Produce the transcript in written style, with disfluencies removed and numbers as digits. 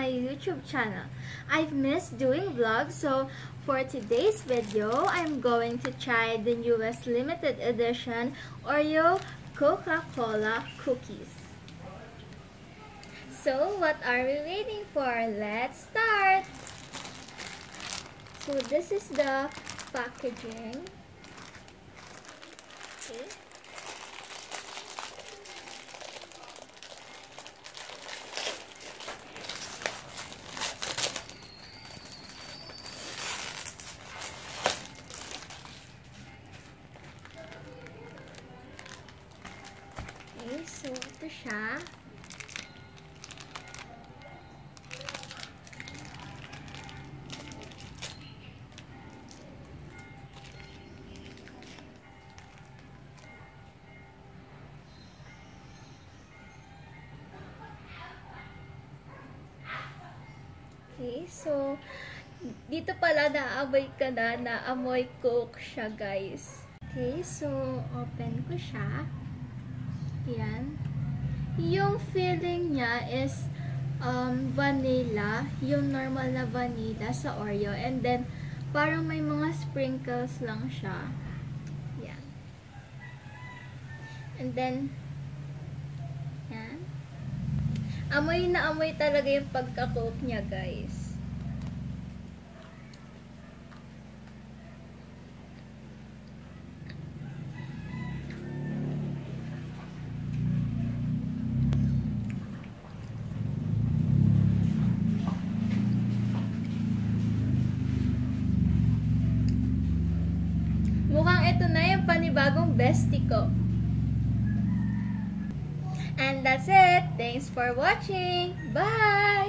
my YouTube channel. I've missed doing vlogs, so for today's video, I'm going to try the newest limited edition Oreo Coca-Cola cookies. So, what are we waiting for? Let's start! So, this is the packaging. Okay. Okay, so ito siya. Okay, so dito pala naamoy ka na, naamoy Coke siya, guys. Okay, so open ko siya. Yan. Yung feeling niya is vanilla, yung normal na vanilla sa Oreo, and then parang may mga sprinkles lang siya. Yan. And then yan. Amoy na amoy talaga yung pagka-Coke niya, guys. Mukhang ito na yung panibagong bestie ko. And that's it. Thanks for watching. Bye!